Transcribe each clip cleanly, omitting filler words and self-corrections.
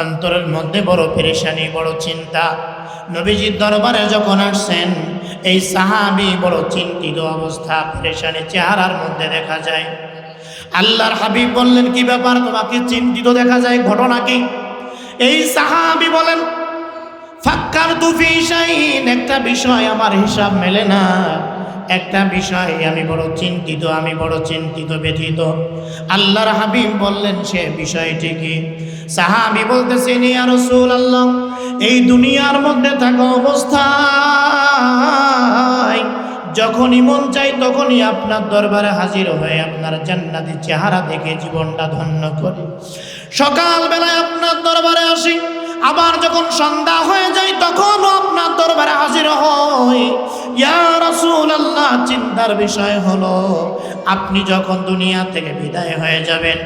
অন্তরের মধ্যে বড় পেরেশানি, বড় চিন্তা। নবীজির দরবারে যখন আসছেন, এই সাহাবী বড় চিন্তিত অবস্থা, পেরেশানি চেহারার মধ্যে দেখা যায়। আল্লাহর হাবিব বললেন, কি ব্যাপার, তোমাকে চিন্তিত দেখা যায়, ঘটনা কি? এই সাহাবী বলেন, ফাক্কারতু ফি শাইইন, একটা বিষয় আমার হিসাব মেলে না, একটা বিষয় আমি বড় চিন্তিত, ব্যথিত। আল্লাহর হাবিব বললেন, সে বিষয়টি কি? সাহাবী বলতেছেন, ইয়া রাসূলুল্লাহ, এই দুনিয়ার মধ্যে থাকা অবস্থায় যখনই মন চাই তখনই আপনার দরবারে হাজির হয়ে আপনার জান্নাতি চেহারা দেখে জীবনটা ধন্য করি। সকালবেলায় আপনার দরবারে আসি, আবার যখন সন্ধ্যা হয়ে যায় তখনও আপনার দরবারে হাজির হই। ইয়া রাসূলুল্লাহ, চিন্তার বিষয় হলো আপনি যখন দুনিয়া থেকে বিদায় হয়ে যাবেন,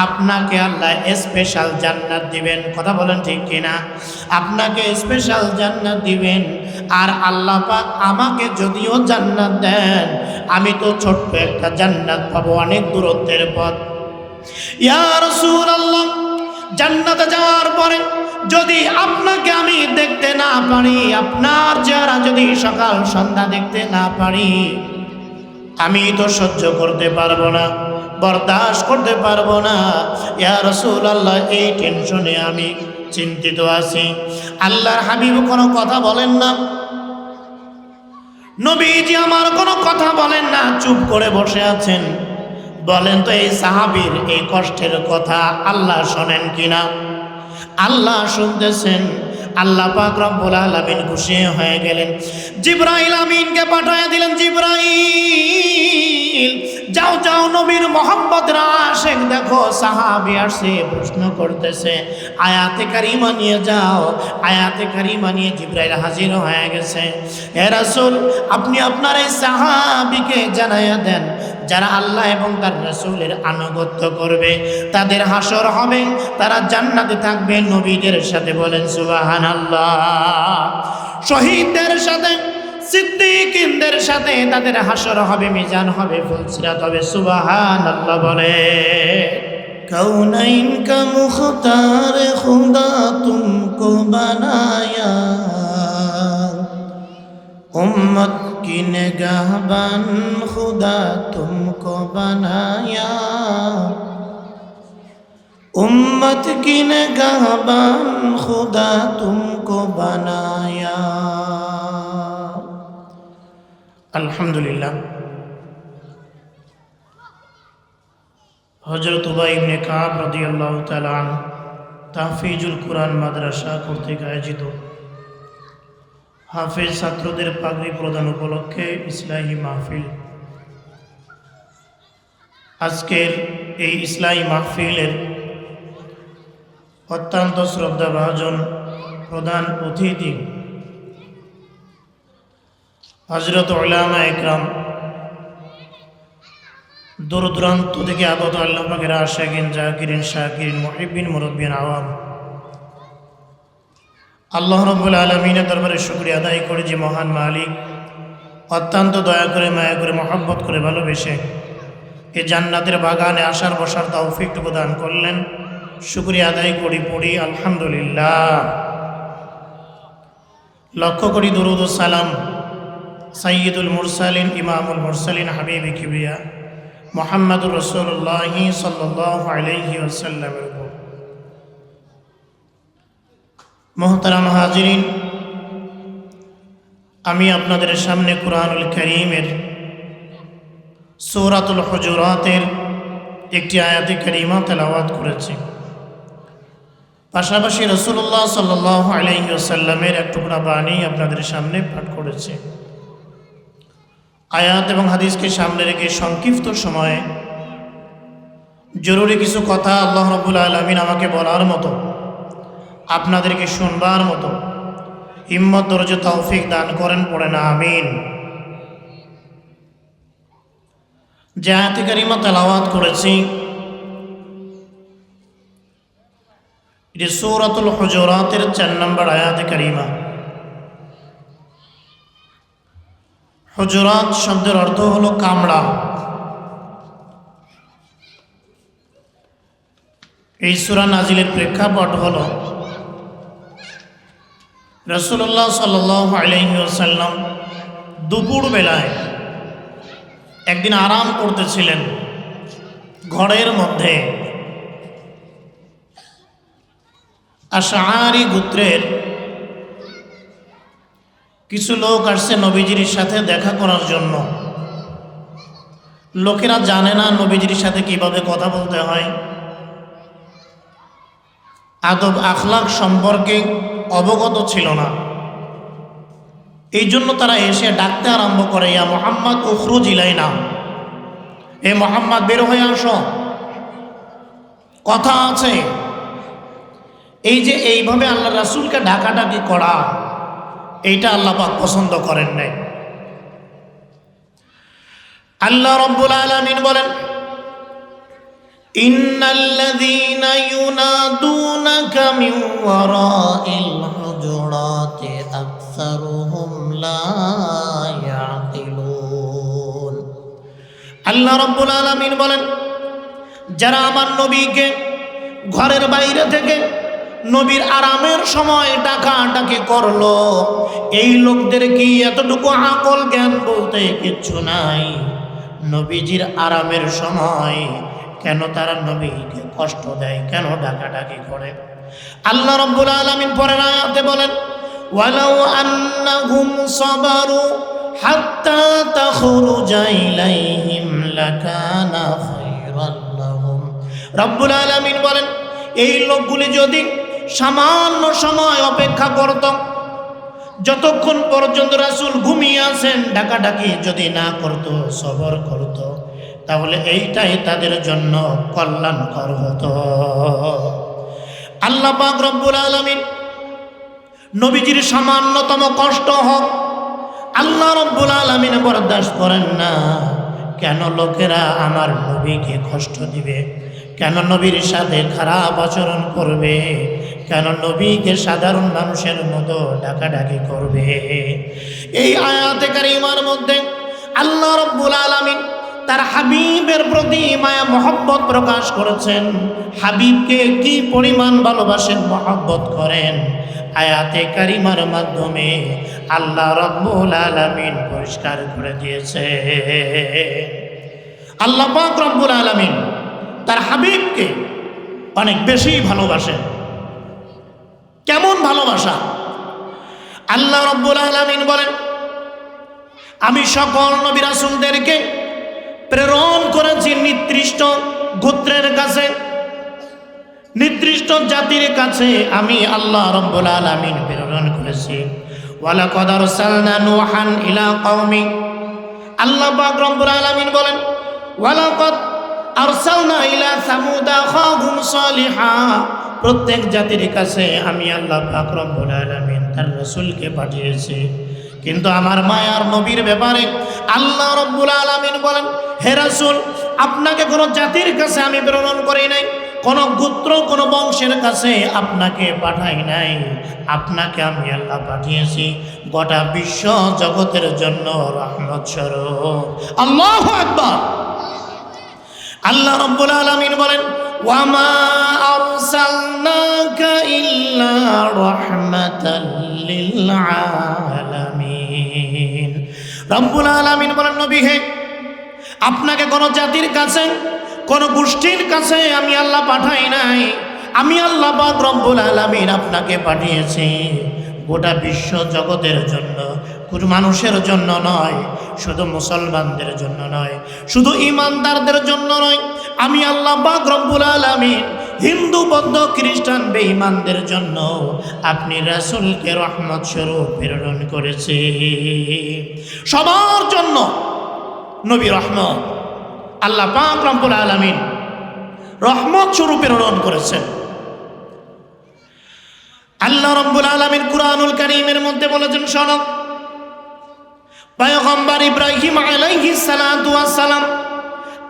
আপনাকে আল্লাহ স্পেশাল জান্নাত দিবেন। কথা বলেন ঠিক কিনা? আপনাকে স্পেশাল জান্নাত দিবেন। আর আল্লাহ পাক আমাকে যদিও জান্নাত দেন, আমি তো ছোট্ট একটা জান্নাত পাবো, অনেক দূরত্বের পথ। ইয়া রাসূলুল্লাহ, জান্নাতে যাওয়ার পরে যদি আপনাকে আমি দেখতে না পারি, আপনার চেহারা যদি সকাল সন্ধ্যা দেখতে না পারি, আমি তো সহ্য করতে পারবো না, বরদাস্ত করতে পারবো না। ইয়া রাসূলুল্লাহ, এই টেনশনে আমি চিন্তিত আছি। আল্লাহর হাবিব কোনো কথা বলেন না, নবীজি আমার কোনো কথা বলেন না, চুপ করে বসে আছেন। বলেন তো, এই সাহাবীর এই কষ্টের কথা আল্লাহ শোনেন কিনা? আল্লাহ শুনতেছেন। আল্লাহ পাক রব্বুল আলামিন খুশি হয়ে গেলেন, জিবরাইল আমিনকে পাঠিয়ে দিলেন। জিবরাইল, যাও যাও, নবীর মুহাম্মদের আশিক দেখো, সাহাবী আসছে, প্রশ্ন করতেছে, আয়াতে কারিমা নিয়ে যাও। আয়াতে কারিমা নিয়ে জিবরাইল হাজির হয়ে গেছে। হে রাসূল, আপনি আপনার এই সাহাবীকে জানাইয়া দেন, যারা আল্লাহ এবং তার রাসূলের আনুগত্য করবে তাদের হাসর হবে, তারা জান্নাতে থাকবে নবীদের সাথে। বলেন সুবহানাল্লাহ। শহীদদের সাথে, সিদ্দিকদের সাথে তাদের হাসর হবে, মিজান হবে, ফুলসিরাত হবে। সুবহানাল্লাহ বলে। কৌনাইন কা মুখতার খুদা তুমকো বানায়া, उम्मत की निगाहबान खुदा तुमको बनाया, उम्मत की निगाहबान खुदा तुमको बनाया। अल्हम्दुलिल्लाह। हजरत उबई इब्ने काब रदियल्लाहु ताआला अन्हु তাহফিজুল কুরআন মাদ্রাসা কর্তৃক আয়োজিত হাফেজ ছাত্রদের পাগড়ি প্রদান উপলক্ষে ইসলাহি মাহফিল। আজকের এই ইসলাহি মাহফিলের অত্যন্ত শ্রদ্ধাভাজন প্রধান অতিথি হযরত উলামা একরাম, দূর দূরান্ত থেকে আগত আল্লাহ পাকের আশিকিন, জাকিরিন, শাকিরিন, মুহিব্বিন, মুরব্বিন, আওয়াম, আল্লাহ রাব্বুল আলামিনের দরবারে শুকরিয়া আদায় করে যে মহান মালিক অত্যন্ত দয়া করে, মায়া করে, মহব্বত করে, ভালোবেসে এই জান্নাতের বাগানে আসার বসার তৌফিকটুকু দান করলেন, শুকরিয়া আদায় করি, পড়ি আলহামদুলিল্লাহ। লক্ষ কোটি দুরূদ ও সালাম সাইয়্যিদুল মুরসালিন, ইমামুল মুরসালিন, হাবিবে কিবরিয়া মুহাম্মদুর রাসূলুল্লাহ সাল্লাল্লাহু আলাইহি ওয়াসাল্লামের উপর। মুহতারাম হাজিরিন, আমি আপনাদের সামনে কুরআনুল কারীমের সূরাতুল হুজুরাতের একটি আয়াতে কারিমা তেলাওয়াত করেছি। পাশাপাশি রাসূলুল্লাহ সাল্লাল্লাহু আলাইহি ওয়াসাল্লামের এক টুকরা বাণী আপনাদের সামনে পাঠ করেছি। আয়াত এবং হাদিসকে সামনে রেখে সংক্ষিপ্ত সময়ে জরুরি কিছু কথা আল্লাহ রাব্বুল আলামিন আমাকে বলার মতো, আপনাদেরকে শুনবার মতো হিম্মত, ধৈর্য, তৌফিক দান করেন। পড়েন আমিন। যে আয়াতে কারিমা তেলাওয়াত করেছি এটি সূরাতুল হুজুরাতের 4 নম্বর আয়াতে কারিমা। হুজুরাত শব্দের অর্থ হলো কামড়া। এই সূরা নাজিলের প্রেক্ষাপট হলো রাসূলুল্লাহ সাল্লাল্লাহু আলাইহি ওয়াসাল্লাম দুপুর বেলায় একদিন আরাম করতেছিলেন ঘরের মধ্যে। আশআরি গোত্রের কিছু লোক আসছে নবীজির সাথে দেখা করার জন্য। লোকেরা জানে না নবীজির সাথে কিভাবে কথা বলতে হয়, আদব আখলাক সম্পর্কে অবগত ছিল না। এই জন্য তারা এসে ডাকতে আরম্ভ করে, ইয়া মুহাম্মদ উখরুজ ইলাইনা, এ মুহাম্মদ বের হয়ে আসো, কথা আছে। এই যে এইভাবে আল্লাহ রাসূলকে ডাকাডাকি করা, এইটা আল্লাহ পাক পছন্দ করেন নাই। আল্লাহ রাব্বুল আলামিন বলেন, ইন্নাল্লাযীনা ইউনাদুনাকা মিন ওয়ারাইল হুজুরাতি আকসারুহুম লা ইয়াকিলুন। আল্লাহ রাব্বুল আলামিন বলেন, যারা আমার নবীকে ঘরের বাইরে থেকে নবীর আরামের সময় ডাকাডাকি করলো, এই লোকদের কি এতটুকু আকল জ্ঞান বলতে কিচ্ছু নাই? নবীজির আরামের সময় কেন তারা নবীকে কষ্ট দেয়, কেন ডাকাডাকি করে? আল্লাহ রাব্বুল আলামিন পরের আয়াতে বলেন, ওয়ালাউ আন্নাহুম সাবারু হাত্তা তাখরুজা ইলাইহিম লাকানা খায়রান লাহুম। রাব্বুল আলামিন বলেন, এই লোকগুলি যদি সামান্য সময় অপেক্ষা করত, যতক্ষণ পর্যন্ত রাসূল ঘুমিয়ে আছেন ডাকাডাকি যদি না করত, সবর করত, তাহলে এইটাই তাদের জন্য কল্যাণকর হতো। আল্লাহ পাক রব্বুল আলামিন নবীজির সামান্যতম কষ্ট হোক আল্লাহ রব্বুল আলামিন বরদাস্ত করেন না। কেন লোকেরা আমার নবীকে কষ্ট দিবে? কেন নবীর সাথে খারাপ আচরণ করবে? কেন নবীকে সাধারণ মানুষের মতো ডাকাডাকি করবে? এই আয়াতে কারিমার মধ্যে আল্লাহ রাব্বুল আলামিন তার হাবিবের প্রতি মায়া মহব্বত প্রকাশ করেছেন। হাবিবকে কি পরিমাণ ভালোবাসেন, মহব্বত করেন, আয়াতে কারিমার মাধ্যমে আল্লাহ রাব্বুল আলামিন পরিষ্কার করে দিয়েছে। আল্লাহ পাক রব্বুল আলামিন তার হাবিবকে অনেক বেশি ভালোবাসেন। কেমন ভালোবাসা? আল্লাহ রাব্বুল আলামিন বলেন, আমি সকল নবী রাসূলদেরকে প্রেরণ করেছি নির্দিষ্ট গোত্রের কাছে, নির্দিষ্ট জাতির কাছে আমি আল্লাহ রাব্বুল আলামিন প্রেরণ করেছি। ওয়ালাকাদ আরসালনা নূহান ইলা কওমি। আল্লাহ পাক রব্বুল আলামিন বলেন, ওয়ালাকাদ আরসালনা ইলা সামুদ আখাহুম সালিহা। প্রত্যেক জাতির কাছে আমি আল্লাহ পাক রব্বুল আলামিন তার রাসূলকে পাঠিয়েছি। কিন্তু আমার মায়ার নবীর ব্যাপারে আল্লাহ রব্বুল আলামিন বলেন, হে রাসূল, আপনাকে কোনো জাতির কাছে আমি প্রেরণ করি নাই, কোনো গোত্র কোনো বংশের কাছে আপনাকে পাঠাই নাই। আপনাকে আমি আল্লাহ পাঠিয়েছি গোটা বিশ্ব জগতের জন্য রহমত স্বরূপ। আল্লাহু আকবার। আল্লাহ রাব্বুল আলামিন বলেন, ওয়ামা আরসালনাকা ইল্লা রাহমাতাল লিল আলামিন। রাব্বুল আলামিন বলেন, নবী হে, আপনাকে কোন জাতির কাছে কোন গোষ্ঠীর কাছে আমি আল্লাহ পাঠাই নাই। আমি আল্লাহ পাক রব্বুল আলামিন আপনাকে পাঠিয়েছি গোটা বিশ্ব জগতের জন্য, কোনো মানুষের জন্য নয়, শুধু মুসলমানদের জন্য নয়, শুধু ইমানদারদের জন্য নয়। আমি আল্লাহ পাক রব্বুল আলামিন হিন্দু বৌদ্ধ খ্রিস্টান বেঈমানদের জন্য আপনি রাসূলকে রহমত স্বরূপ প্রেরণ করেছি। সবার জন্য নবী রহমত। আল্লাহ পাক রব্বুল আলামিন রহমত স্বরূপ প্রেরণ করেছেন। আল্লাহ রাব্বুল আলামিন কুরআনুল কারীমের মধ্যে বলেছেন, শোনো, পয়গম্বর ইব্রাহিম আলাইহিস সালাতু ওয়াস সালাম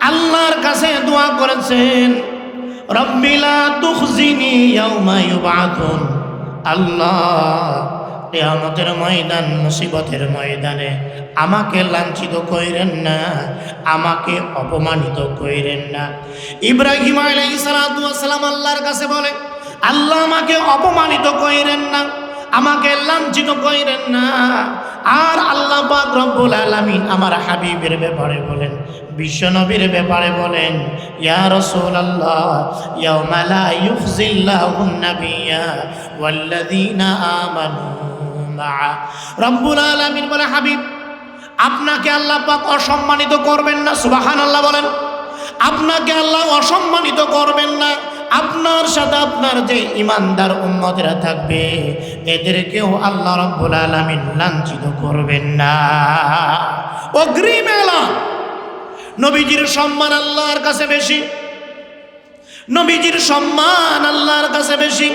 আল্লাহর কাছে দোয়া করেছেন, রব্বি লা তুখজিনি ইয়াউমা ইউবআতুন। আল্লাহ, কিয়ামতের ময়দান, মুসিবতের ময়দানে আমাকে লাঞ্ছিত কইরেন না, আমাকে অপমানিত কইরেন না। ইব্রাহিম আলাইহিস সালাতু ওয়াস সালাম আল্লাহর কাছে বলে, আল্লাহ আমাকে অপমানিত কইরেন না, আমাকে লাঞ্ছিত কইরেন না। আর আল্লাহ পাক রব্বুল আলামিন আমার হাবিবের ব্যাপারে বলেন, বিশ্বনবীর ব্যাপারে বলেন, ইয়া রাসূলুল্লাহ ইয়াউমা লা ইউখজিল্লাহুন নাবিয়্যা ওয়াল্লাযীনা আমানু মা'a। রব্বুল আলামিন বলে, হাবিব আপনাকে আল্লাহ পাক অসম্মানিত করবেন না। সুবহানাল্লাহ বলেন। আপনাকে আল্লাহ অসম্মানিত করবেন না। আপনার সাথে আপনার যে ইমানদার উম্মতেরা থাকবে এদেরকেও আল্লাহ রাব্বুল আলামিন লাঞ্ছিত করবেন না। অগ্রিম এলান। নবীজির সম্মান আল্লাহর কাছে বেশি, নবীজির সম্মান আল্লাহর কাছে বেশি।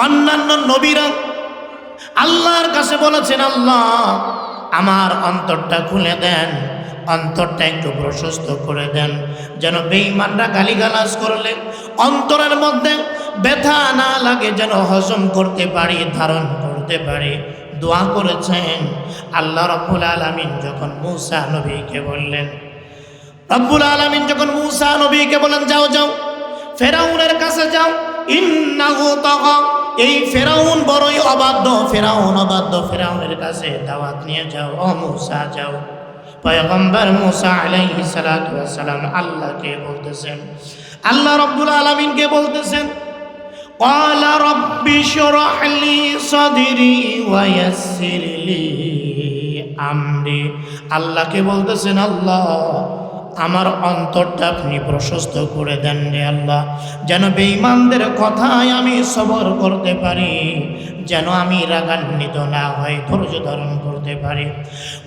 অন্যান্য নবীরা আল্লাহর কাছে বলেছেন, আল্লাহ আমার অন্তরটা খুলে দেন, অন্তরটা একটু প্রশস্ত করে দেন, যেন বেঈমানরা গালিগালাজ করলে অন্তরের মধ্যে ব্যথা না লাগে, যেন হজম করতে পারি, ধারণ করতে পারি। দোয়া করেছেন। আল্লাহ রাব্বুল আলামিন যখন মূসা নবীকে বললেন, রব্বুল আলামিন যখন মূসা নবীকে বলেন, যাও যাও ফেরাউনের কাছে যাও, ইন্নাহু তাগা, এই ফেরাউন বড়ই অবাধ্য, ফেরাউন অবাধ্য, ফেরাউনের কাছে দাওয়াত নিয়ে যাও। ও মূসা যাও। পয়গম্বর মূসা আলাইহিস সালাতু ওয়াস সালাম আল্লাহকে বলতেছেন, আল্লাহ রাব্বুল আলামিনকে বলতেছেন, ক্বালা রাব্বি শরহ লি সাদরি ওয়া ইয়াসসির লি আমরি। আল্লাহকে বলতেছেন, আল্লাহ আমার অন্তরটা আপনি প্রশস্ত করে দেন রে আল্লাহ, যেন বেঈমানদের কথায় আমি সবর করতে পারি, যেন আমি রাগান্বিত না হই, ধৈর্য ধারণ করতে পারি।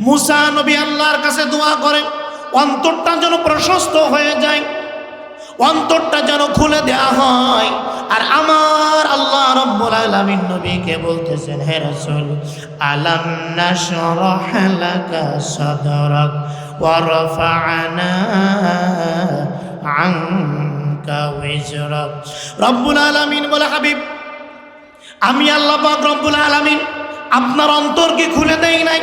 মূসা নবী আল্লাহর কাছে দোয়া করেন, অন্তরটা যেন প্রশস্ত হয়ে যায়, অন্তরটা যেন খুলে দেয়া হয়। আর আমার আল্লাহ রাব্বুল আলামিন নবীকে বলতেছেন, হে রাসূল, আলাম নাশরাহ লাকা সাদরাক ওয়া রাফা'না আনকা ওয়িজরাক। রব্বুল আলামিন বলে, হাবিব আমি আল্লাহ পাক রব্বুল আলামিন আপনার অন্তরকে খুলে দেই নাই,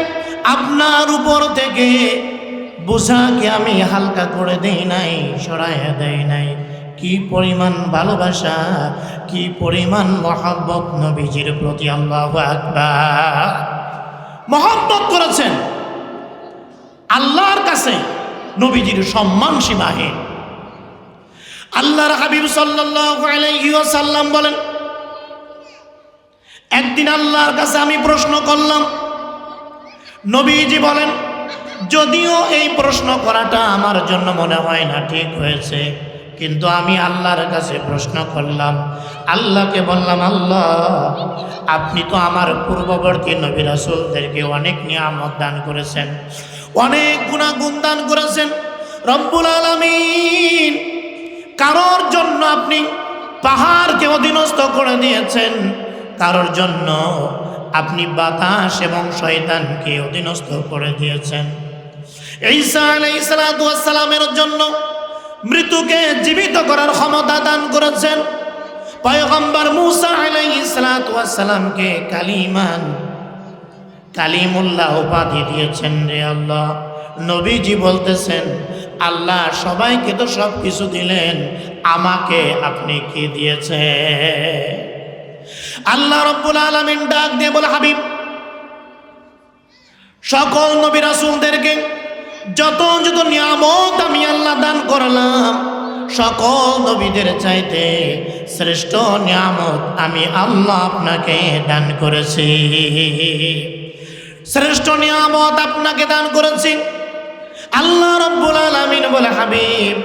আপনার উপর থেকে বোঝাকে আমি হালকা করে দেই নাই, সরাইয়া দেই নাই। কি পরিমাণ ভালোবাসা, কি পরিমাণ মহব্বত নবীজির প্রতি। আল্লাহু আকবার। মহব্বত করেছেন। আল্লাহর কাছে নবীজির সম্মান সীমাহীন। আল্লাহর হাবিব সাল্লাল্লাহু আলাইহি ওয়াসাল্লাম বলেন, একদিন আল্লাহর কাছে আমি প্রশ্ন করলাম। নবীজি বলেন, যদিও এই প্রশ্ন করাটা আমার জন্য মনে হয় না ঠিক হয়েছে, কিন্তু আমি আল্লাহর কাছে প্রশ্ন করলাম। আল্লাহকে বললাম, আল্লাহ আপনি তো আমার পূর্ববর্তী নবী রাসূলদেরকে অনেক নিয়ামত দান করেছেন, অনেক গুণাগুণ দান করেছেন। রব্বুল আলামিন কারোর জন্য আপনি পাহাড়কে অধীনস্থ করে দিয়েছেন, কারোর জন্য আপনি বাতাস এবং শয়তানকে অধীনস্থ করে দিয়েছেন। ঈসা আলাইহিস সালাতু ওয়াস সালামের জন্য মৃত্যুকে জীবিত করার ক্ষমতা দান করেছেন। পয়গম্বর মূসা আলাইহিস সালাতু ওয়াস সালামকে কালিমুল্লাহ উপাধি দিয়েছেন রে আল্লাহ। নবীজি বলতেছেন, আল্লাহ সবাইকে তো সব কিছু দিলেন, আমাকে আপনি কি দিয়েছেন? আল্লাহ রাব্বুল আলামিন ডাক দিয়ে বলে, হাবিব সকল নবী রাসূলদেরকে যত যত নিয়ামত আমি আল্লাহ দান করলাম, সকল নবীদের চাইতে শ্রেষ্ঠ নিয়ামত আমি আল্লাহ আপনাকে দান করেছি। শ্রেষ্ঠ নিয়ামত আপনাকে দান করেছি। আল্লাহ রাব্বুল আলামিন বলে, হাবিব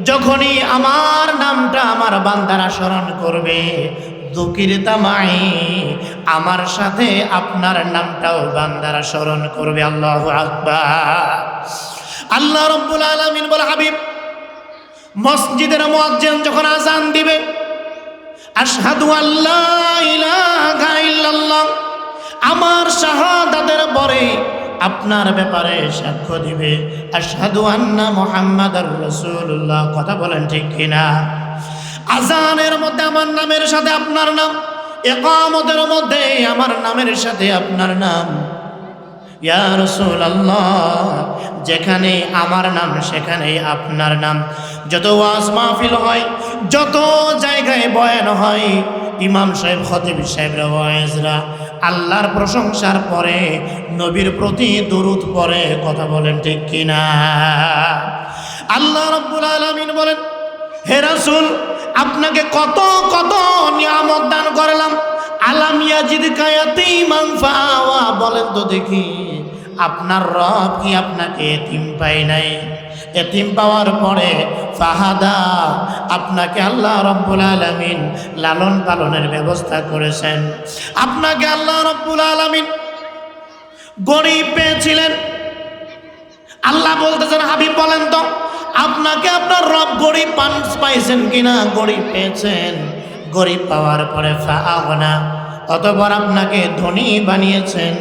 যখনই আমার নামটা আমার বান্দারা স্মরণ করবে, যুকিরতা মাই, আমার সাথে আপনার নামটাও বান্দারা স্মরণ করবে। আল্লাহু আকবার। আল্লাহ রাব্বুল আলামিন বলে, হাবিব মসজিদের মুয়াজ্জিন যখন আযান দিবে, আশহাদু আল্লা ইলাহা ইল্লাল্লাহ, আমার শাহাদাতের পরে আপনার ব্যাপারে সাক্ষ্য দিবে, আশহাদু আন্না মুহাম্মাদার রাসূলুল্লাহ। কথা বলেন ঠিক কিনা? আযানের মধ্যে আমার নামের সাথে আপনার নাম, ইকামতের মধ্যে আমার নামের সাথে আপনার নাম। ইয়া রাসূলুল্লাহ, যেখানে আমার নাম সেখানেই আপনার নাম। যত ওয়াজ মাহফিল হয়, যত জায়গায় বয়ান হয়, ইমাম সাহেব, খতিব সাহেবরা, ওয়াইজরা আল্লাহর প্রশংসার পরে নবীর প্রতি দরুদ পড়ে। কথা বলেন ঠিক কিনা? আল্লাহ রাব্বুল আলামিন বলেন, হে রাসূল, আপনাকে কত কত নিয়ামত দান করলাম। আলাম ইয়াজিদকা ইয়াতীমান ফাআওয়া, বলেন তো দেখি আপনার রব কি আপনাকে এতিম পায় নাই? এতিম পাওয়ার পরে ফাহাদা, আপনাকে আল্লাহ রাব্বুল আলামিন লালন পালনের ব্যবস্থা করেছেন। আপনাকে আল্লাহ রাব্বুল আলামিন গরিব পেয়েছিলেন। আল্লাহ বলতেছেন, হাবিব বলেন তো আপনাকে আপনার রব গরিব পাইছেন কিনা? গরিব পেয়েছেন। গরিব পাওয়ার পরে ফাআগনা, অতঃপর আপনাকে ধনী বানিয়েছেন।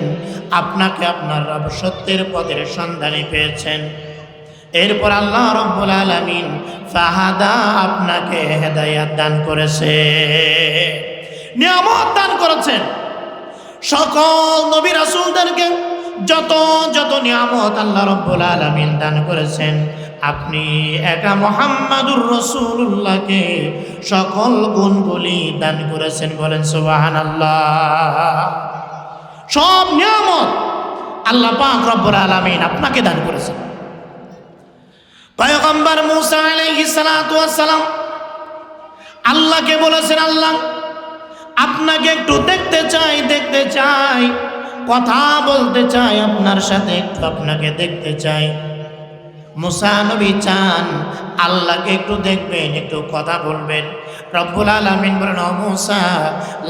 আপনাকে আপনার রব সত্যের পথের সন্ধানে পেয়েছেন। এরপর আল্লাহ রাব্বুল আলামিন ফাহাদা, আপনাকে হেদায়েত দান করেছে, নিয়ামত দান করেছেন। সকল নবী রাসূলদেরকে যত যত নিয়ামত আল্লাহ রাব্বুল আলামিন দান করেছেন, আপনি একা মুহাম্মাদুর রাসূলুল্লাহকে সকল গুণগুলি দান করেছেন। বলেন সুবহানাল্লাহ। সব নিয়ামত আল্লাহ পাক রব্বুল আলামিন আপনাকে দান করেছেন। পয়গম্বর মূসা আলাইহিস সালাতু ওয়াস সালাম আল্লাহকে বলেছেন, আল্লাহ আপনাকে একটু দেখতে চাই, কথা বলতে চাই, আপনার সাথে একটু আপনাকে দেখতে চাই। মূসা নবী চান আল্লাহকে একটু দেখবেন, একটু কথা বলবেন। রব্বুল আলামিন বলেন, ও মূসা,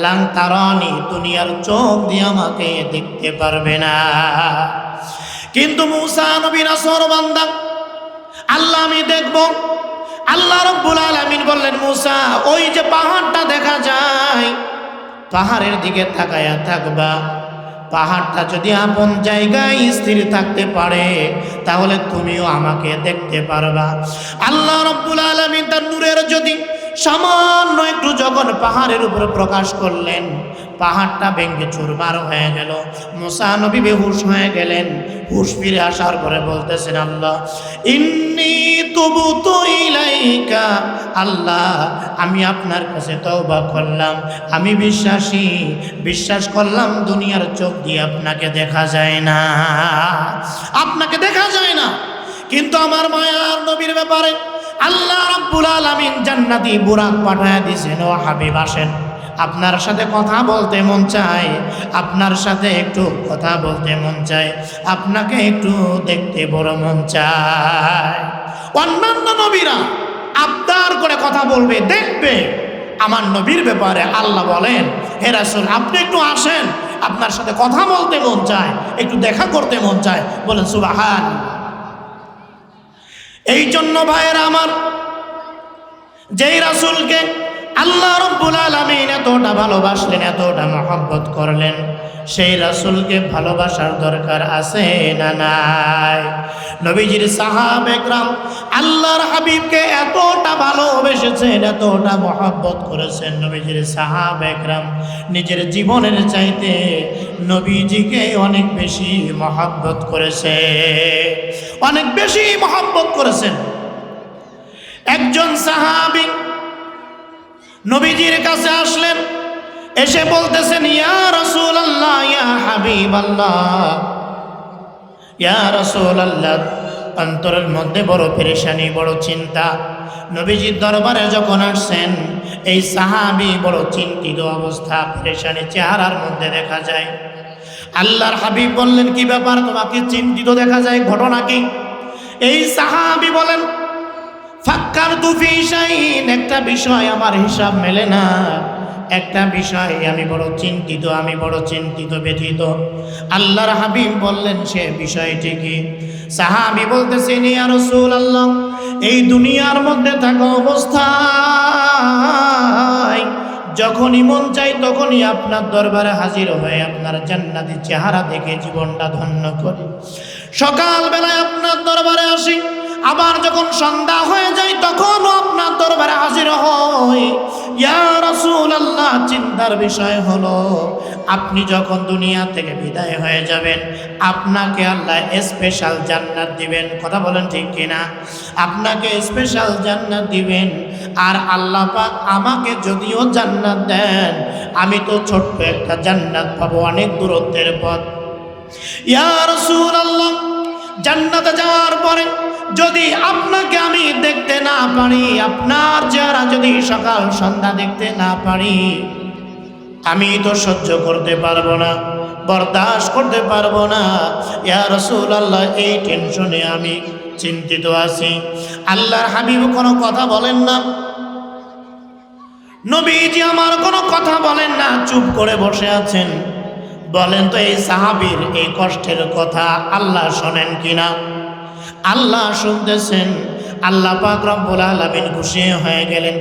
লান তারানি, দুনিয়ার চোখ দিয়ে আমাকে দেখতে পারবে না। কিন্তু মূসা নবী রাসূল বান্দা, আল্লাহ আমি দেখব। আল্লাহ রাব্বুল আলামিন বললেন, মূসা ওই যে পাহাড়টা দেখা যায়, পাহাড়ের দিকে তাকায়া থাকবা। পাহাড়টা যদি আপন জায়গায় স্থির থাকতে পারে তাহলে তুমিও আমাকে দেখতে পারবা। আল্লাহ রাব্বুল আলামিন তার নূরের যদি সামান্য একটু যখন পাহাড়ের উপরে প্রকাশ করলেন, পাহাড়টা ভেঙে চুরমার হয়ে গেল। মূসা নবী বেহুশ হয়ে গেলেন। হুশ ফিরে আসার পরে বলতেছেন, আল্লাহ ইন্নী তুবতু ইলাইকা, আল্লাহ আমি আপনার কাছে তওবা করলাম, আমি বিশ্বাস করলাম দুনিয়ার চোখ দিয়ে আপনাকে দেখা যায় না, আপনাকে দেখা যায় না। কিন্তু আমার মায়ার নবীর ব্যাপারে আল্লাহ রাব্বুল আলামিন জান্নাতি বুরাক পাঠায়া দিয়েছেন। ও হাবিব আসেন, আপনার সাথে কথা বলতে মন চায়, আপনার সাথে একটু কথা বলতে মন চায়, আপনাকে একটু দেখতে বড় মন চায়। অন্যান্য নবীরা আবদার করে কথা বলবে, দেখবে। আমার নবীর ব্যাপারে আল্লাহ বলেন, হে রাসূল আপনি একটু আসেন, আপনার সাথে কথা বলতে মন চায়, একটু দেখা করতে মন চায়। বলেন সুবহানাল্লাহ। এই জন্য ভাইয়েরা আমার, যেই রাসূলকে আল্লাহ রাব্বুল আলামিন এতটা ভালোবাসলেন, এতটা মহব্বত করলেন, সেই রাসূলকে ভালোবাসার দরকার আছে না নাই? নবীজির সাহাবে کرام আল্লাহর হাবিবকে এতটা ভালোবেসেছেন, এতটা মহব্বত করেছেন। নবীজির সাহাবে کرام নিজের জীবনের চাইতে নবীজিকে অনেক বেশি মহব্বত করেছে, অনেক বেশি মহব্বত করেছেন। একজন সাহাবী নবীজির কাছে আসলেন, এসে বলতেছেন, ইয়া রাসূলুল্লাহ, ইয়া হাবিবাল্লাহ, ইয়া রাসূলুল্লাহ, অন্তরের মধ্যে বড় পেরেশানি, বড় চিন্তা। নবীজির দরবারে যখন আসছেন, এই সাহাবী বড় চিন্তিত অবস্থা, পেরেশানি চেহারার মধ্যে দেখা যায়। আল্লাহর হাবিব বললেন, কি ব্যাপার, তোমাকে চিন্তিত দেখা যায়, ঘটনা কি? এই সাহাবী বলেন, ফাক্কারতু ফি শাইইন, একটা বিষয় আমার হিসাব মেলে না, একটা বিষয় আমি বড় চিন্তিত, ব্যথিত। আল্লাহর হাবিব বললেন, সে বিষয়টি কি? সাহাবী বলতেছেন, ইয়া রাসূলুল্লাহ, এই দুনিয়ার মধ্যে থাকা অবস্থায় যখনই মন চাই তখনই আপনার দরবারে হাজির হয়ে আপনার জান্নাতি চেহারা দেখে জীবনটা ধন্য করি। সকালবেলায় আপনার দরবারে আসি, আবার যখন সন্ধ্যা হয়ে যায় তখনও আপনার দরবারে হাজির হই। ইয়া রাসূলুল্লাহ, চিন্তার বিষয় হলো আপনি যখন দুনিয়া থেকে বিদায় হয়ে যাবেন, আপনাকে আল্লাহ স্পেশাল জান্নাত দিবেন। কথা বলেন ঠিক কিনা? আপনাকে স্পেশাল জান্নাত দিবেন। আর আল্লাহ পাক আমাকে যদিও জান্নাত দেন, আমি তো ছোট্ট একটা জান্নাত পাবো, অনেক দূরত্বের পথ। ইয়া রাসূলুল্লাহ, জান্নাতে যাওয়ার পরে যদি আপনাকে আমি দেখতে না পারি, আপনার চেহারা যদি সকাল সন্ধ্যা দেখতে না পারি, আমি তো সহ্য করতে পারবো না, বরদাস্ত করতে পারবো না। ইয়া রাসূলুল্লাহ, এই টেনশনে আমি চিন্তিত আছি। আল্লাহর হাবিব কোনো কথা বলেন না, নবীজি আমার কোনো কথা বলেন না, চুপ করে বসে আছেন। বলেন তো এই সাহাবীর এই কষ্টের কথা আল্লাহ শোনেন কিনা? আল্লাহ শুনতেছেন। আল্লাহ পাক রব্বুল আলামিন খুশি হয়ে গেলেন,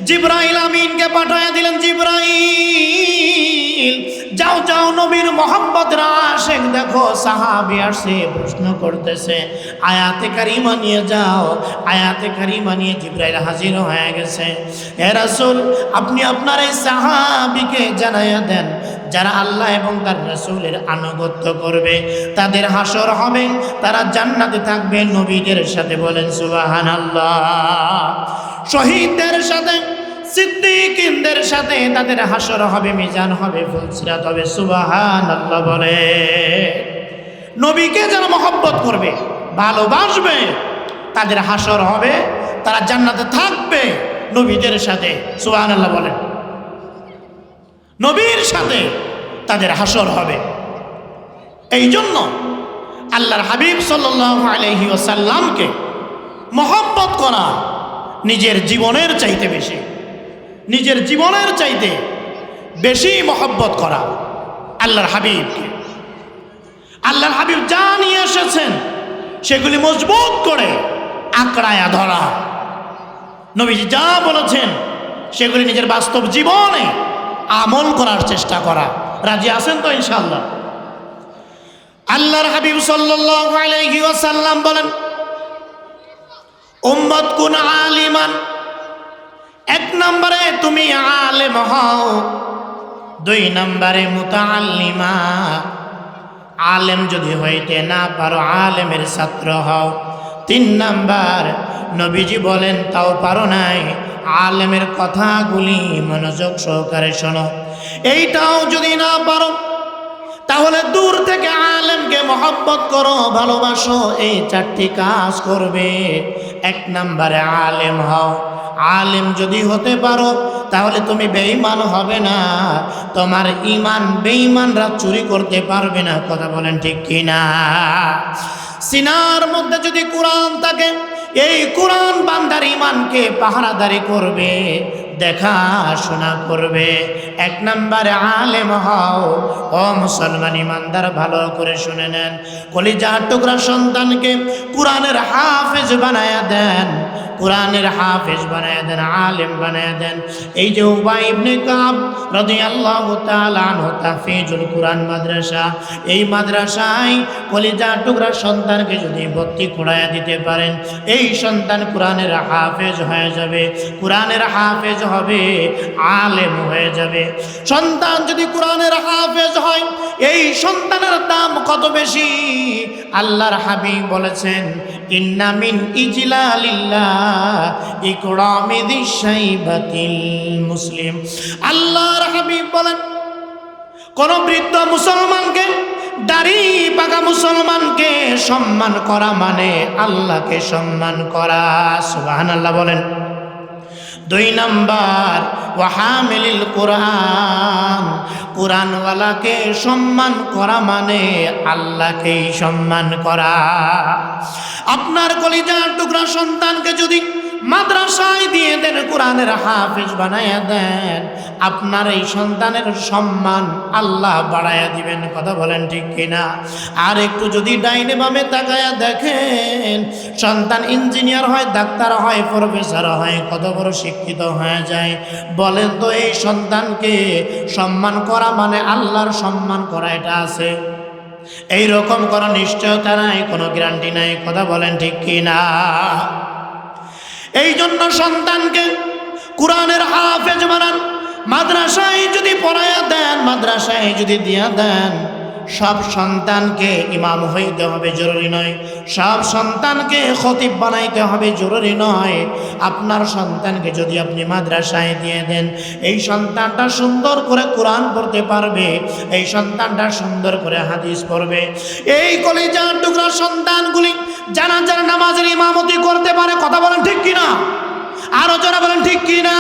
জিবরাইল আমিনকে পাঠিয়ে দিলেন। জিবরাইল, যাও যাও, নবীর মুহাম্মদের আশিক দেখো সাহাবী আসে, প্রশ্ন করতেছে, আয়াতে কারিমা নিয়ে যাও। আয়াতে কারিমা নিয়ে জিবরাইল হাজির হয়ে গেছে। হে রাসূল, আপনি আপনার এই সাহাবীকে জানাইয়া দেন, যারা আল্লাহ এবং তার রাসূলের আনুগত্য করবে তাদের হাসর হবে, তারা জান্নাতে থাকবে নবীদের সাথে। বলেন সুবহানাল্লাহ। শহীদদের সাথে, সিদ্দিকীনদের সাথে তাদের হাসর হবে, মিজান হবে, ফুলসিরাত হবে। সুবহানাল্লাহ বলে। নবীকে যারা মহব্বত করবে, ভালোবাসবে, তাদের হাসর হবে, তারা জান্নাতে থাকবে নবীদের সাথে। সুবহানাল্লাহ বলেন। নবীর সাথে তাদের হাসর হবে। এই জন্য আল্লাহর হাবিব সাল্লাল্লাহু আলাইহি ওয়াসাল্লামকে মহব্বত করা নিজের জীবনের চাইতে বেশি, নিজের জীবনের চাইতে বেশি মহব্বত করা আল্লাহর হাবিবকে। আল্লাহর হাবিব যা নিয়ে এসেছেন সেগুলি মজবুত করে আঁকড়ায়া ধরা, নবীজি যা বলেছেন সেগুলি নিজের বাস্তব জীবনে আমল করার চেষ্টা করা। রাজি আছেন তো ইনশাআল্লাহ? আল্লাহর হাবিব সাল্লাল্লাহু আলাইহি ওয়াসাল্লাম বলেন, উম্মত কুন আলিমান, এক নম্বরে তুমি আলেম হও, দুই নম্বরে মুতাআল্লিমা। আলেম যদি হইতে না পারো, আলেমের ছাত্র হও। তিন নাম্বার, নবীজি বলেন তাও পারো নাই, আলেমের কথাগুলি মনোযোগ সহকারে শোনো। এইটাও যদি না পারো, তাহলে দূর থেকে আলেমকে মহব্বত করো, ভালোবাসো। এই চারটি কাজ করবে। এক নম্বরে আলেম হও। আলেম যদি হতে পারো, তাহলে তুমি বেঈমান হবে না, তোমার ঈমান বেঈমানরা চুরি করতে পারবে না। কথা বলেন ঠিক কিনা? সিনার মধ্যে যদি কোরআন থাকে, এই কোরআন বান্দার ঈমানকে পাহারাদারি করবে, দেখাশোনা করবে। এক নম্বরে আলেম হও। ও মুসলমান ঈমানদার, ভালো করে শুনে নেন, কলিজার টুকরা সন্তানকে কোরআনের হাফেজ বানায়া দেন, কোরআনের হাফেজ বানায়া দেন, আলেম বানায়া দেন। এই যে উবাই ইবনে কাব রাদিয়াল্লাহু তাআলা আনহু তাহফিজুল কোরআন মাদ্রাসা, এই মাদ্রাসায় কলিজার টুকরা সন্তানকে যদি ভর্তি করায়া দিতে পারেন, এই সন্তান কোরআনের হাফেজ হয়ে যাবে, কোরআনের হাফেজ হবে, আলেম হয়ে যাবে। সন্তান যদি কোরআনের হাফেজ হয়, এই সন্তানের দাম কত বেশি! আল্লাহর হাবিব বলেছেন, ইন্না মিন ইজলালিল্লাহ ইকরামি দিশাইবাতিল মুসলিম। আল্লাহর হাবিব বলেন, কোন বৃদ্ধ মুসলমানকে, দাড়ি পাকা মুসলমানকে সম্মান করা মানে আল্লাহকে সম্মান করা। সুবহানাল্লাহ বলেন। দুই নাম্বার, ওয়াহামিলিল কোরআন, কোরআনওয়ালাকে সম্মান করা মানে আল্লাহকেই সম্মান করা। আপনার কলিজার টুকরা সন্তানকে যদি মাদ্রাসায় দিয়ে দেন, কোরআনের হাফেজ বানায়া দেন, আপনার এই সন্তানের সম্মান আল্লাহ বাড়ায়া দিবেন। কথা বলেন ঠিক কিনা? আর একটু যদি ডাইনে বামে তাকায়া দেখেন, সন্তান ইঞ্জিনিয়ার হয়, ডাক্তার হয়, প্রফেসর হয়, কত বড় শিক্ষিত হয়ে যায়। বলেন তো এই সন্তানকে সম্মান করা মানে আল্লাহর সম্মান করা, এটা আছে? এই রকম কোনো নিশ্চয়তা নাই, কোনো গ্যারান্টি নাই। কথা বলেন ঠিক কিনা? এই জন্য সন্তানকে কোরআনের হাফেজ বানান, মাদ্রাসায় যদি পড়ায়া দেন, মাদ্রাসায় যদি দিয়া দেন, সব সন্তানকে ইমাম হইতে হবে জরুরি নয়, সব সন্তানকে খতিব বানাইতে হবে জরুরি নয়। আপনার সন্তানকে যদি আপনি মাদ্রাসায় দিয়ে দেন, এই সন্তানটা সুন্দর করে কোরআন পড়তে পারবে, এই সন্তানটা সুন্দর করে হাদিস পড়বে। এই কলিজার টুকরা সন্তানগুলি জানাজার নামাজের ইমামতি করতে পারে। কথা বলেন ঠিক কিনা? আরো যারা বলেন ঠিক কিনা?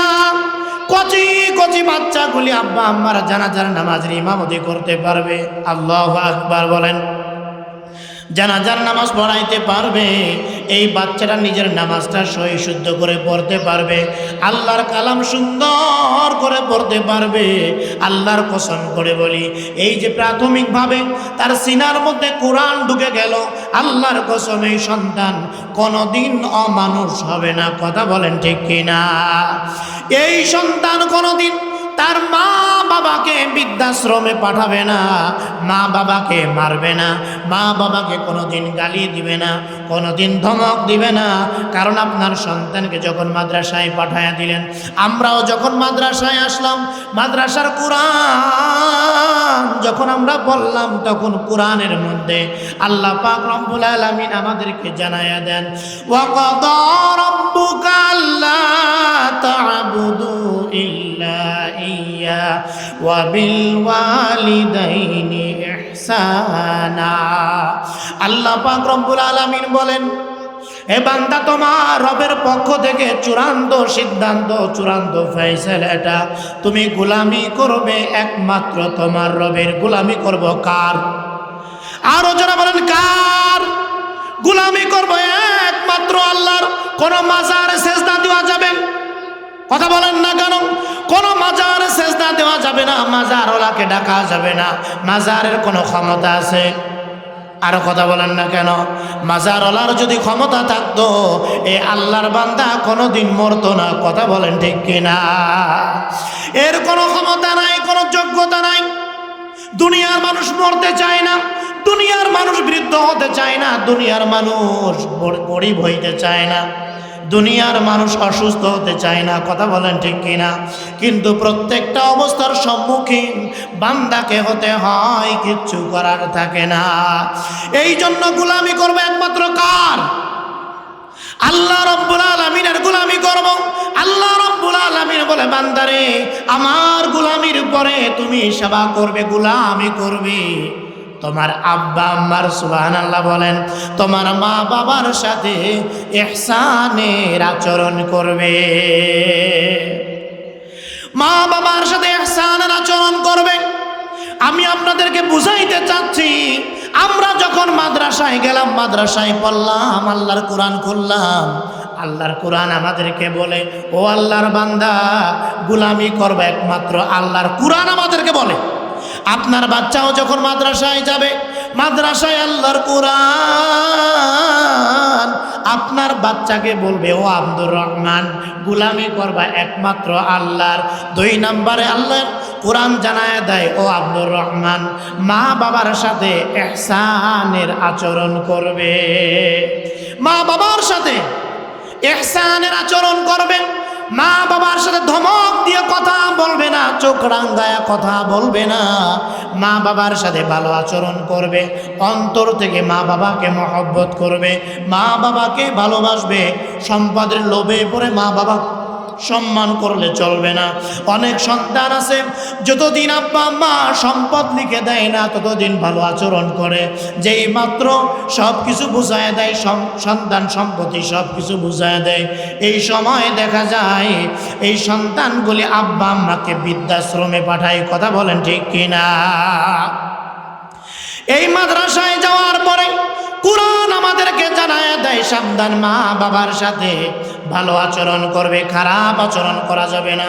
কচি কচি বাচ্চাগুলি আব্বা আম্মারা জানাজার নামাজের ইমামতি করতে পারবে। আল্লাহু আকবার বলেন। জানাজার নামাজ পড়াইতে পারবে, এই বাচ্চাটা নিজের নামাজটা সহি শুদ্ধ করে পড়তে পারবে, আল্লাহর কালাম সুন্দর করে পড়তে পারবে। আল্লাহর কসম করে বলি, এই যে প্রাথমিকভাবে তার সিনার মধ্যে কোরআন ঢুকে গেল, আল্লাহর কসম এই সন্তান কোনোদিন অমানুষ হবে না। কথা বলেন ঠিক কিনা? এই সন্তান কোনোদিন তার মা বাবাকে বৃদ্ধাশ্রমে পাঠাবে না, মা বাবাকে মারবে না, মা বাবাকে কোনোদিন গালি দিবে না, কোনোদিন ধমক দিবে না। কারণ আপনার সন্তানকে যখন মাদ্রাসায় পাঠায়া দিলেন, আমরাও যখন মাদ্রাসায় আসলাম, মাদ্রাসার কোরআন যখন আমরা বললাম, তখন কোরআনের মধ্যে আল্লাহ পাক রব্বুল আলামিন আমাদেরকে জানায়া দেন, ওয়া ক্বাদা রাব্বুকা আল্লা তা'বুদু ইল্লা ইয়্যা ওয়া বিল ওয়ালিদাইনি ইহসানা। আল্লাহ পাক রব্বুল আলামিন বলেন, হে বান্দা, তোমার রবের পক্ষ থেকে চূড়ান্ত সিদ্ধান্ত, চূড়ান্ত ফয়সালা এটা, তুমি গোলামি করবে একমাত্র তোমার রবের। গোলামি করব কার? আরো যারা বলেন কার? গোলামি করব একমাত্র আল্লাহর। কোন মাজারে সেজদা দেওয়া যাবে? কথা বলেন না কেন? কোন মাজারে সেজদা দেওয়া যাবে না, মাজারওয়ালাকে ডাকা যাবে না। মাজারের কোনো ক্ষমতা আছে? আরো কথা বলেন না কেন? মাজারওয়ালার যদি ক্ষমতা থাকতো, এ আল্লাহর বান্দা কোনোদিন মরতো না। কথা বলেন ঠিক কিনা? এর কোনো ক্ষমতা নাই, কোনো যোগ্যতা নাই। দুনিয়ার মানুষ মরতে চায় না, দুনিয়ার মানুষ বৃদ্ধ হতে চায় না, দুনিয়ার মানুষ গরিব হইতে চায় না, দুনিয়ার মানুষ অসুস্থ হতে চায় না। কথা বলেন ঠিক কিনা? কিন্তু প্রত্যেকটা অবস্থার সম্মুখীন বান্দাকে হতে হয়, কিচ্ছু করার থাকে না। এই জন্য গোলামি করবে একমাত্র কার? আল্লাহ রব্বুল আলামিনের গোলামি করব। আল্লাহ রব্বুল আলামিন বলে, বান্দারে, আমার গোলামির উপরে তুমি সেবা করবে, গোলামি করবে। তোমার আব্বা আম্মার, সুবহানাল্লাহ বলেন, তোমার মা বাবার সাথে ইহসানের আচরণ করবে। মা বাবার সাথে ইহসানের আচরণ করবে। আমি আপনাদেরকে বুঝাইতে চাচ্ছি, আমরা যখন মাদ্রাসায় গেলাম, মাদ্রাসায় পড়লাম, আল্লাহর কোরআন খুললাম, আল্লাহর কোরআন আমাদেরকে বলে, ও আল্লাহর বান্দা, গোলামি করবে একমাত্র আল্লাহর। কোরআন আমাদেরকে বলে। আপনার বাচ্চাও যখন মাদ্রাসায় যাবে, মাদ্রাসায় আল্লাহর কোরআন আপনার বাচ্চাকে বলবে, ও আব্দুর রহমান, গোলামি করবা একমাত্র আল্লাহর। 2 নম্বরে আল্লাহর কোরআন জানায় দেয়, ও আব্দুর রহমান, মা বাবার সাথে ইহসানের আচরণ করবে। মা বাবার সাথে ইহসানের আচরণ করবেন। মা বাবার সাথে ধমক দিয়ে কথা বলবে না, চোখ রাঙ্গায়া কথা বলবে না। মা বাবার সাথে ভালো আচরণ করবে, অন্তর থেকে মা বাবাকে মহব্বত করবে, মা বাবাকে ভালোবাসবে। সম্পদের লোভে পড়ে মা বাবা সম্মান করলে চলবে না। অনেক সন্তান আছে, যতদিন আব্বা আম্মা সম্পদ লিখে দেয় না, ততদিন ভালো আচরণ করে। যেই মাত্র সব কিছু বুঝায় দেয়, সন্তান সম্পত্তি সব কিছু বুঝায় দেয়, এই সময় দেখা যায় এই সন্তানগুলি আব্বা আম্মাকে বৃদ্ধাশ্রমে পাঠায়। কথা বলেন ঠিক কিনা? এই মাদ্রাসায় যাওয়ার পরে কুরআন আমাদেরকে জানায় দেয়, সাবধান, মা বাবার সাথে ভালো আচরণ করবে, খারাপ আচরণ করা যাবে না।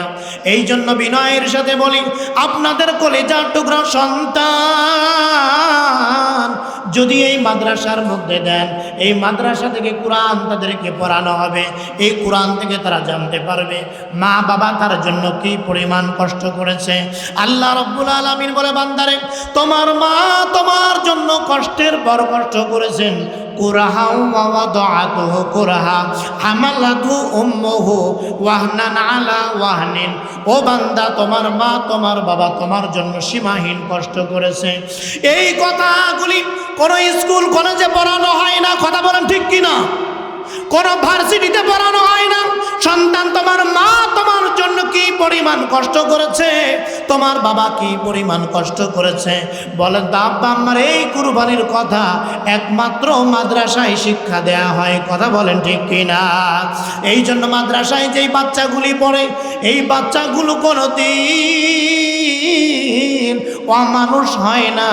এই জন্য বিনয়ের সাথে বলি, আপনাদের কলিজার টুকরা সন্তান যদি এই মাদ্রাসার মধ্যে দেন, এই মাদ্রাসা থেকে কোরআন তাদেরকে পড়ানো হবে, এই কোরআন থেকে তারা জানতে পারবে মা বাবা তার জন্য কি পরিমাণ কষ্ট করেছে। আল্লাহ রাব্বুল আলামিন বলে, বান্দারে তোমার মা তোমার জন্য কষ্টের পর কষ্ট করেছেন। কুরহা ওয়া ওয়াদাআতুহু কুরহা হামালাতহু উম্মুহু ওয়াহনান আলা ওয়াহনিন। ও বান্দা, তোমার মা তোমার বাবা তোমার জন্য সীমাহীন কষ্ট করেছে। এই কথাগুলি কোনো স্কুল কলেজে পড়ানো হয় না, কথা বলেন ঠিক কিনা? কোনো ভার্সিটিতে পড়ানো হয় না। সন্তান, তোমার মা তোমার জন্য কি পরিমাণ কষ্ট করেছে, তোমার বাবা কি পরিমাণ কষ্ট করেছে। বলেন তো আব্বা আম্মার এই কুরবানির কথা একমাত্র মাদ্রাসায় শিক্ষা দেয়া হয়, কথা বলেন ঠিক কিনা? এই জন্য মাদ্রাসায় যেই বাচ্চাগুলি পড়ে, এই বাচ্চাগুলো কোনোদিন অমানুষ হয় না।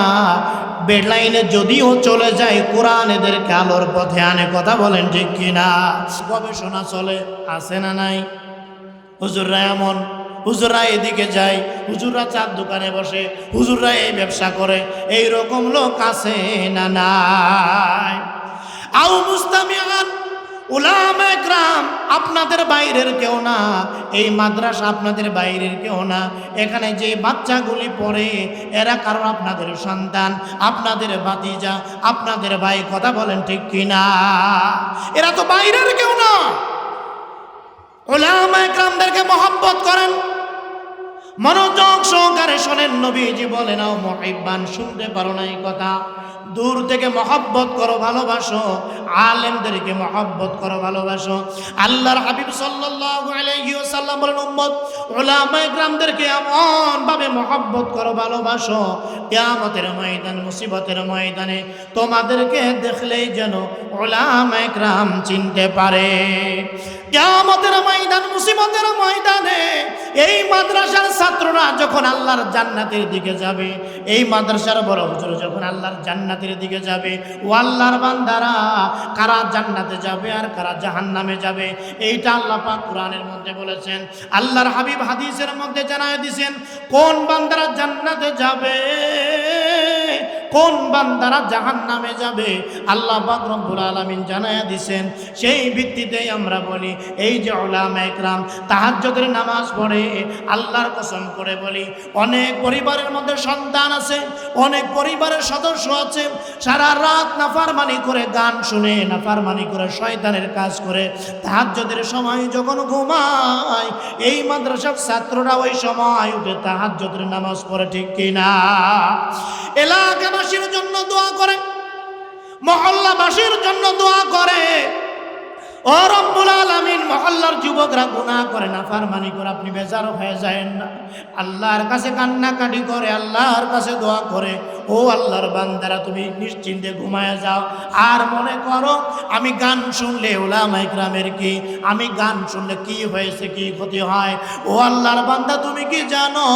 বেডলাইনে যদিও চলে যায়, কোরআন এদেরকে আলোর পথে আনে, কথা বলেন ঠিক কিনা? গবেষণা চলে, আছে না নাই? হুজুররা এমন, হুজুররা এদিকে যায়, হুজুররা চার দোকানে বসে, হুজুররা এই ব্যবসা করে, এই রকম লোক আছে না নাই? আও মুস্তামিআন উলামায়ে কেরাম, আপনাদের বাইরের কেউ না, এই মাদ্রাসা আপনাদের বাইরের কেউ না। এখানে যে বাচ্চাগুলি পড়ে এরা কারণ আপনাদের সন্তান, আপনাদের ভাতিজা, আপনাদের ভাই, কথা বলেন ঠিক কিনা? এরা তো বাইরের কেউ না। উলামায়ে কেরামদেরকে মহব্বত করেন, মনোযোগ সহকারে শোনেন। নবীজি বলেন, আও মুহিব্বান, শুনতে পারো না এই কথা? দূর থেকে মহব্বত করো, ভালোবাসো। আলেমদেরকে মহব্বত করো, ভালোবাসো। আল্লাহর হাবিব সাল্লাল্লাহু আলাইহি ওয়াসাল্লাম বলেন, উম্মত উলামায়ে কেরামদেরকে এমন ভাবে মহব্বত করো, ভালোবাসো, কিয়ামতের ময়দান, মুসিবতের ময়দানে তোমাদেরকে দেখলেই যেন উলামায়ে কেরাম চিনতে পারে। কিয়ামতের ময়দান, মুসিবতের ময়দানে এই মাদ্রাসার ছাত্ররা যখন আল্লাহর জান্নাতের দিকে যাবে, এই মাদ্রাসার বড় হুজুর যখন আল্লাহর জান্নাতের দিকে যাবে, ও আল্লাহর বান্দারা কারা জান্নাতে যাবে আর কারা জাহান্নামে যাবে, এইটা আল্লাহ পাক কোরআনের মধ্যে বলেছেন। আল্লাহর হাবিব হাদিসের মধ্যে জানায় দিয়েছেন কোন বান্দারা জান্নাতে যাবে, কোন বান্দারা জাহান্নামে যাবে। আল্লাহ পাক রব্বুল আলামিন জানায় দিয়েছেন। সেই ভিত্তিতেই আমরা বলি, এই যে উলামায়ে কেরাম তাহাজ্জুদের নামাজ পড়ে, আল্লাহর কসম করে বলি, অনেক পরিবারের মধ্যে সন্তান আছে, অনেক পরিবারের সদস্য আছে, সারা রাত নাফরমানি করে, গান শুনে, নাফরমানি করে, শয়তানের কাজ করে, তাহাজ্জুদের সময় যখন ঘুমায়, এই মাদ্রাসার ছাত্ররা ওই সময় উঠে তাহাজ্জুদের নামাজ পড়ে, ঠিক কিনা? এলাকাবাসীর জন্য দোয়া করে, মহল্লাবাসীর জন্য দোয়া করে। ও রব্বুল আলামিন, মহল্লার যুবকরা গুনাহ করে, নাফরমানি করে, আপনি বেজার হয়ে যায়েন না। আল্লাহর কাছে কান্নাকাটি করে, আল্লাহর কাছে দোয়া করে, ও আল্লাহর বান্দারা তুমি নিশ্চিন্তে ঘুমায় যাও। আর মনে করো আমি গান শুনলে উলামায়ে কেরামের কি, আমি গান শুনলে কি হয়েছে, কি ক্ষতি হয়। ও আল্লাহর বান্দা, তুমি কি জানো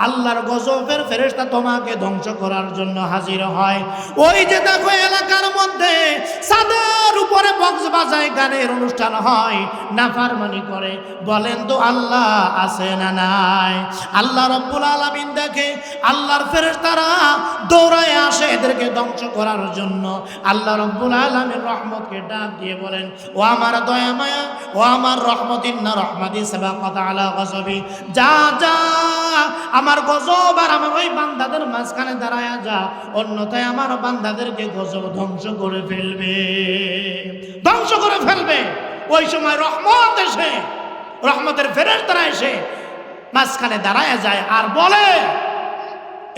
আল্লাহর গজবের ফেরেশতা তোমাকে ধ্বংস করার জন্য হাজির হয়। ওই যে দেখো এলাকার মধ্যে ছাদের উপরে বক্স বাজায়, গানের অনুষ্ঠান হয়, নাফরমানি করে, বলেন তো আল্লাহ আছে না নাই? আল্লাহ রাব্বুল আলামিন দেখে, আল্লাহর ফেরেশতারা দৌড়ায় আসে এদেরকে ধ্বংস করার জন্য। আল্লাহ রাব্বুল আলামিন রহমতকে ডাক দিয়ে বলেন, ও আমার দয়া মায়া, ও আমার রহমত, ইন্না রহমতি সাবাকাত আলা গজবি, যা যা আমার গজব আর আমার ওই বান্দাদের মাঝখানে দাঁড়ায়া যা, অন্যথায় আমার বান্দাদেরকে গজব ধ্বংস করে ফেলবে, ধ্বংস করে ফেলবে। ওই সময় রহমত এসে, রহমতের ফেরেশতারা এসে মাঝখানে দাঁড়ায়া যায় আর বলে,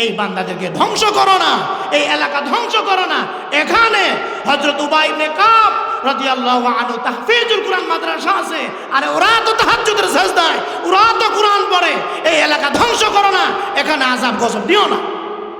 এই বান্দাদেরকে ধ্বংস করো না, এই এলাকা ধ্বংস করো না। এখানে হযরত উবাই ইবনে কাব রাদিয়াল্লাহু আনহু তাহফিজুল কুরআন মাদ্রাসা আছে, আরে ওরা তো তাহাজ্জুদের সাজদায়, ওরা তো কুরআন পড়ে, এই এলাকা ধ্বংস করো না, এখানে আযাব গজব দিও না।